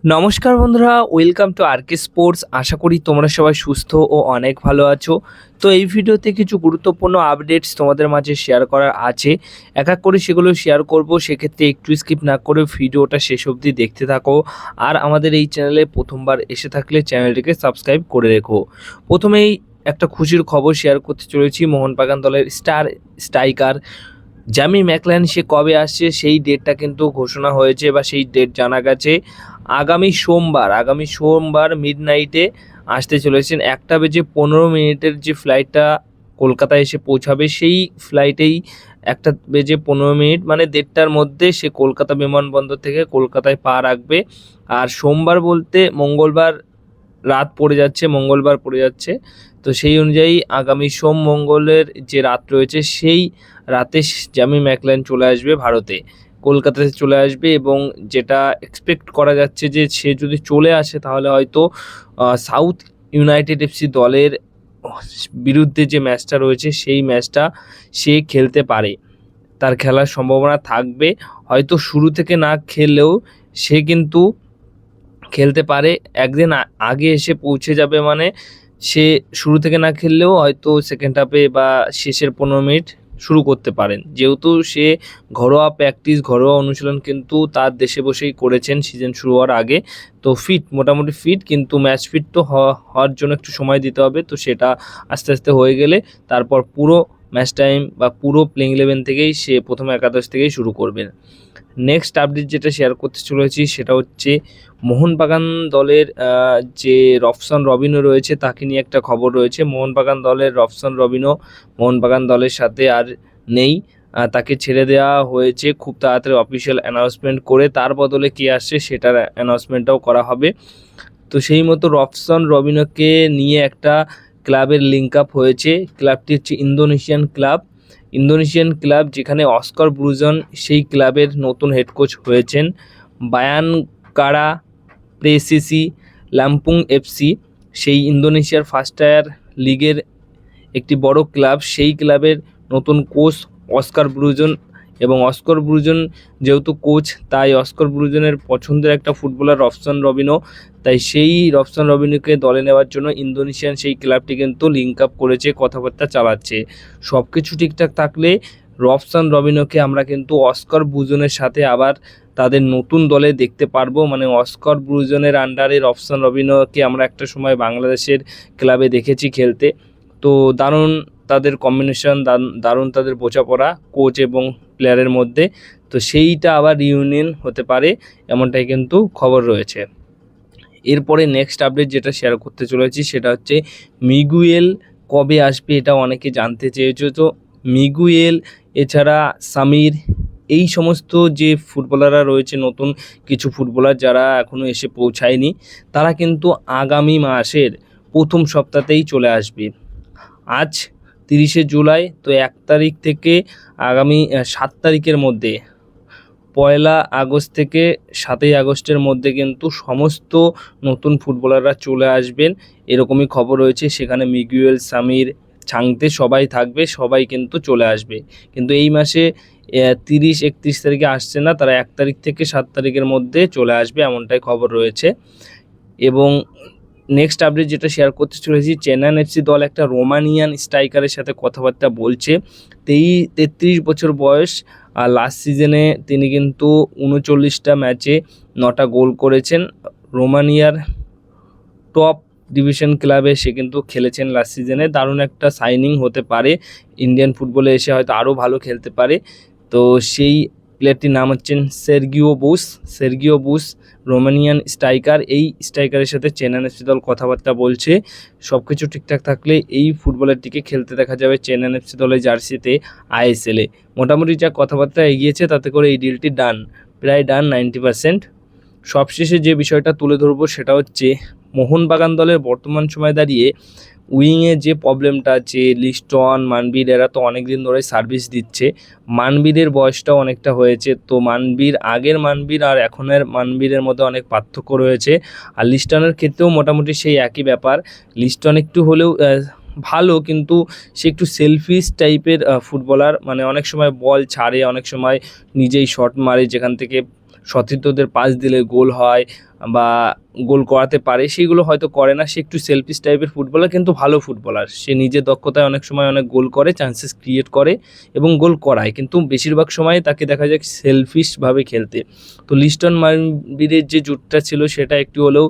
নমস্কার বন্ধুরা, welcome to আরকে sports. আশা করি তোমরা সবাই সুস্থ ও অনেক ভালো আছো। তো এই ভিডিওতে কিছু গুরুত্বপূর্ণ আপডেটস তোমাদের মাঝে শেয়ার করার আছে। এক এক করে সেগুলো শেয়ার করব, সেক্ষেত্রে একটু স্কিপ না করে ভিডিওটা শেষ অবধি দেখতে থাকো। আর আমাদের এই চ্যানেলে প্রথমবার এসে থাকলে চ্যানেলটিকে সাবস্ক্রাইব করে রেখো। প্রথমেই একটা খুশির খবর শেয়ার করতে চলেছি। মোহনবাগান দলের স্ট্রাইকার জামি ম্যাকল্যান সে কবে আসছে সেই ডেটটা কিন্তু ঘোষণা হয়েছে বা সেই ডেট জানা গেছে। আগামী সোমবার মিডনাইটে আসতে চলেছেন। 1:15 যে ফ্লাইটটা কলকাতায় এসে পৌঁছাবে, সেই ফ্লাইটেই 1:15 মানে 1:30টার মধ্যে সে কলকাতা বিমানবন্দর থেকে কলকাতায় পা রাখবে। আর সোমবার বলতে মঙ্গলবার পড়ে যাচ্ছে। তো সেই অনুযায়ী আগামী মঙ্গলের যে রাত রয়েছে সেই রাতে জামি ম্যাকল্যান চলে আসবে ভারতে, কলকাতাতে চলে আসবে। এবং যেটা এক্সপেক্ট করা যাচ্ছে যে সে যদি চলে আসে তাহলে হয়তো সাউথ ইউনাইটেড এফসি দলের বিরুদ্ধে যে ম্যাচটা রয়েছে সেই ম্যাচটা সে খেলতে পারে, তার খেলার সম্ভাবনা থাকবে। হয়তো শুরু থেকে না খেললেও সে কিন্তু খেলতে পারে, একদিন আগে এসে পৌঁছে যাবে। মানে সে শুরু থেকে না খেললেও হয়তো সেকেন্ড হাফে বা শেষের 15 মিনিট শুরু করতে পারেন, যেহেতু সে ঘরোয়া অনুশীলন কিন্তু তার দেশে বসেই করেছেন সিজন শুরু হওয়ার আগে। তো মোটামুটি ফিট, কিন্তু ম্যাচ ফিট তো হওয়ার জন্য একটু সময় দিতে হবে। তো সেটা আস্তে আস্তে হয়ে গেলে তারপর পুরো ম্যাচ টাইম বা পুরো প্লেইং 11 থেকেই সে প্রথম একাদশ থেকেই শুরু করবেন। নেক্সট আপডেট যেটা শেয়ার করতে চলেছি সেটা হচ্ছে মোহনবাগান দলের যে রবসন রবিনো রয়েছে তাকে নিয়ে একটা খবর রয়েছে। মোহনবাগান দলের রবসন রবিনো মোহনবাগান দলের সাথে আর নেই, তাকে ছেড়ে দেওয়া হয়েছে খুব তাড়াতাড়ি অফিসিয়াল অ্যানাউন্সমেন্ট করে। তার বদলে কে আসছে সেটার অ্যানাউন্সমেন্টটাও করা হবে। তো সেই মতো রবসন রবিনোকে নিয়ে একটা ক্লাবের লিঙ্ক আপ হয়েছে। ক্লাবটি হচ্ছে ইন্দোনেশিয়ান ক্লাব, যেখানে অস্কার ব্রুজন সেই ক্লাবের নতুন হেড কোচ হয়েছেন। বায়ানকারা প্রেসিসি লাম্পুং এফসি, সেই ইন্দোনেশিয়ার ফার্স্ট টায়ার লিগের একটি বড় ক্লাব, সেই ক্লাবের নতুন কোচ অস্কার ব্রুজন। এবং অস্কার ব্রুজন যেহেতু কোচ, তাই অস্কার ব্রুজনের পছন্দের একটা ফুটবলার রবসন রবিনো, তাই সেই রবসন রবিনোকে দলে নেওয়ার জন্য ইন্দোনেশিয়ান সেই ক্লাবটি কিন্তু লিঙ্ক আপ করেছে, কথাবার্তা চালাচ্ছে। সব কিছু ঠিকঠাক থাকলে রবসন রবিনোকে আমরা কিন্তু অস্কার ব্রুজনের সাথে আবার তাদের নতুন দলে দেখতে পারবো। মানে অস্কার ব্রুজনের আন্ডারে রবসন রবিনোকে আমরা একটা সময় বাংলাদেশের ক্লাবে দেখেছি খেলতে। তো দারুণ তাদের কম্বিনেশন, দারুণ তাদের বোঝাপড়া কোচ এবং প্লেয়ারের মধ্যে। তো সেইটা আবার রিউনিয়ন হতে পারে, এমনটাই কিন্তু খবর রয়েছে। এরপরে নেক্সট আপডেট যেটা শেয়ার করতে চলেছি সেটা হচ্ছে মিগুয়েল কবে আসবে, এটা অনেকে জানতে চেয়েছে। তো মিগুয়েল এছাড়া সামির, এই সমস্ত যে ফুটবলাররা রয়েছে, নতুন কিছু ফুটবলার যারা এখনও এসে পৌঁছায়নি, তারা কিন্তু আগামী মাসের প্রথম সপ্তাহতেই চলে আসবে। আজ 30শে জুলাই, তো 1 তারিখ থেকে আগামী 7 তারিখের মধ্যে, 1 আগস্ট থেকে 7ই আগস্টের মধ্যে কিন্তু সমস্ত নতুন ফুটবলাররা চলে আসবেন, এরকমই খবর রয়েছে। সেখানে মিগুয়েল, সামির, ছাংতে সবাই থাকবে, সবাই কিন্তু চলে আসবে। কিন্তু এই মাসে 30-31 তারিখে আসছে না, তারা 1 তারিখ থেকে 7 তারিখের মধ্যে চলে আসবে, এমনটাই খবর রয়েছে। এবং নেক্সট আপডেট যেটা শেয়ার করতে চলেছি, চেন্নাইন এফসি দল একটা রোমানিয়ান স্ট্রাইকারের সাথে কথাবার্তা বলছে। 33 বছর বয়স, আর লাস্ট সিজনে তিনি কিন্তু 39টা ম্যাচে 9টা গোল করেছেন। রোমানিয়ার টপ ডিভিশন ক্লাবে সে কিন্তু খেলেছেন লাস্ট সিজনে। দারুণ একটা সাইনিং হতে পারে, ইন্ডিয়ান ফুটবলে এসে হয়তো আরও ভালো খেলতে পারে। তো সেই প্লেয়ারটির নাম হচ্ছেন সের্গিও বুস, রোমানিয়ান স্ট্রাইকার। এই স্ট্রাইকারের সাথে চেন্নাইন এফসি দল কথাবার্তা বলছে। সব কিছু ঠিকঠাক থাকলে এই ফুটবলারটিকে খেলতে দেখা যাবে চেন্নাইন এফসি দলের জার্সিতে আইএসএলে। মোটামুটি যা কথাবার্তা এগিয়েছে তাতে করে এই ডিলটি প্রায় ডান 90%। সবশেষে যে বিষয়টা তুলে ধরবো সেটা হচ্ছে মোহনবাগান দলের বর্তমান সময় দাঁড়িয়ে উইংয়ে যে প্রবলেমটা আছে, লিস্টন, মানবীর এরা তো অনেক দিন ধরে সার্ভিস দিচ্ছে। মানবীরের বয়সটাও অনেকটা হয়েছে, তো আগের মানবীর আর এখনের মানবীরের মধ্যে অনেক পার্থক্য রয়েছে। আর লিস্টনের ক্ষেত্রেও মোটামুটি সেই একই ব্যাপার। লিস্টন একটু হলেও ভালো, কিন্তু সে একটু সেলফিশ টাইপের ফুটবলার। মানে অনেক সময় বল ছাড়ে, অনেক সময় নিজেই শট মারে, যেখান থেকে সতীর্থদের পাস দিলে গোল হয়। বা গোল করাতে পারে, সেইগুলো হয়তো করে না। সে একটু সেলফিশ টাইপের ফুটবলার, কিন্তু ভালো ফুটবলার। সে নিজের দক্ষতায় অনেক সময় অনেক গোল করে, চান্সেস ক্রিয়েট করে এবং গোল করায়, কিন্তু বেশিরভাগ সময় তাকে দেখা যায় সেলফিশভাবে খেলতে। তো লিস্টন মার্বিনের যে জুটটা ছিল সেটা একটু হলেও,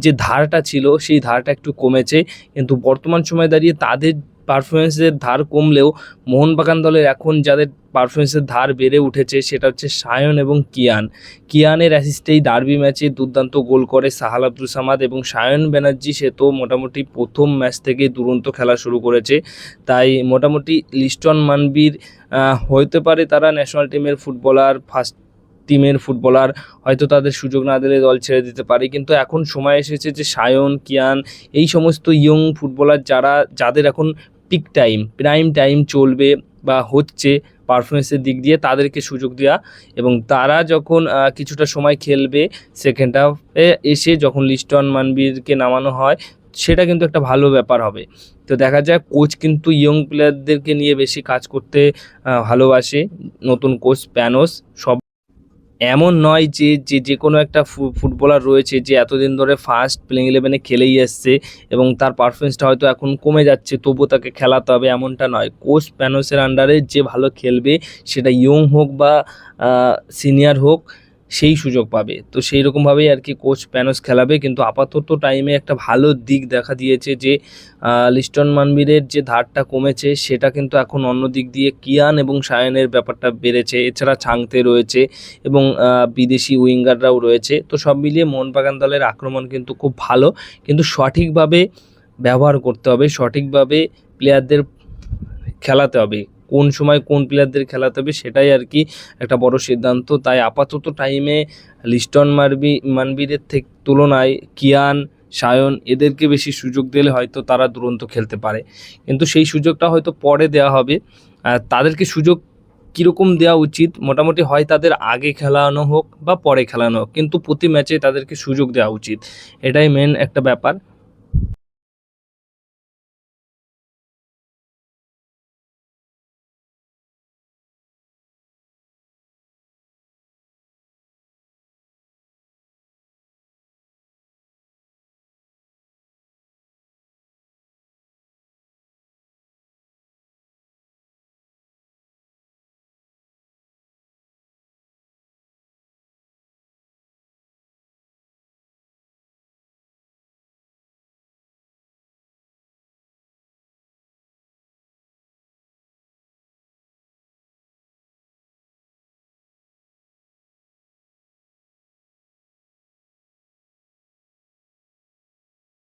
যে ধারটা ছিল সেই ধারটা একটু কমেছে, কিন্তু বর্তমান সময়ে দাঁড়িয়ে তাদের পারফরমেন্সের ধার কমলেও মোহনবাগান দলের এখন যাদের পারফরমেন্সের ধার বেড়ে উঠেছে সেটা হচ্ছে সায়ন এবং কিয়ানের অ্যাসিস্টেই ডার্বি ম্যাচে দুর্দান্ত গোল করে সাহাল আব্দুল সামাদ, এবং সায়ন ব্যানার্জি সে তো মোটামুটি প্রথম ম্যাচ থেকে দুরন্ত খেলা শুরু করেছে। তাই মোটামুটি লিস্টন মানবির হতে পারে তারা ন্যাশনাল টিমের ফুটবলার, ফার্স্ট টিমের ফুটবলার, হয়তো তাদের সুযোগ না দিলে দল ছেড়ে দিতে পারে, কিন্তু এখন সময় এসেছে যে সায়ন, কিয়ান, এই সমস্ত ইয়ং ফুটবলার যাদের এখন পিক টাইম, প্রাইম টাইম চলবে বা হচ্ছে পারফরমেন্সের দিক দিয়ে, তাদেরকে সুযোগ দেওয়া, এবং তারা যখন কিছুটা সময় খেলবে সেকেন্ড হাফে এসে যখন লিস্টন মানবিরকে নামানো হয়, সেটা কিন্তু একটা ভালো ব্যাপার হবে। তো দেখা যায় কোচ কিন্তু ইয়ং প্লেয়ারদেরকে নিয়ে বেশি কাজ করতে ভালোবাসে। নতুন কোচ প্যানোস, সব এমন নয় যে কোনো একটা ফুটবলার রয়েছে যে এতদিন ধরে ফার্স্ট প্লেইং 11-এ খেলেই এসছে এবং তার পারফরমেন্সটা হয়তো এখন কমে যাচ্ছে, তবুও তাকে খেলাতে হবে, এমনটা নয়। কোচ প্যানোসের আন্ডারে যে ভালো খেলবে, সেটা ইয়ং হোক বা সিনিয়র হোক, সেই সুযোগ পাবে। তো সেই রকমভাবেই আর কি কোচ প্যানোস খেলাবে। কিন্তু আপাতত টাইমে একটা ভালো দিক দেখা দিয়েছে যে লিস্টন মানবিরের যে ধারটা কমেছে, সেটা কিন্তু এখন অন্য দিক দিয়ে কিয়ান এবং সায়নের ব্যাপারটা বেড়েছে। এছাড়া ছাংতে রয়েছে এবং বিদেশি উইঙ্গাররাও রয়েছে। তো সব মিলিয়ে মোহনবাগান দলের আক্রমণ কিন্তু খুব ভালো, কিন্তু সঠিকভাবে ব্যবহার করতে হবে, সঠিকভাবে প্লেয়ারদের খেলাতে হবে, কোন সময় কোন প্লেয়ারদের খেলাতে হবে সেটাই আর কি একটা বড় সিদ্ধান্ত। তাই আপাতত টাইমে লিস্টন মানবিরের তুলনায় কিয়ান, সায়ন এদেরকে বেশি সুযোগ দিলে হয়তো তারা দুরন্ত খেলতে পারে, কিন্তু সেই সুযোগটা হয়তো পরে দেওয়া হবে। তাদেরকে সুযোগ কীরকম দেওয়া উচিত, মোটামুটি হয় তাদের আগে খেলানো হোক বা পরে খেলানো হোক, কিন্তু প্রতি ম্যাচে তাদেরকে সুযোগ দেওয়া উচিত, এটাই মেন একটা ব্যাপার।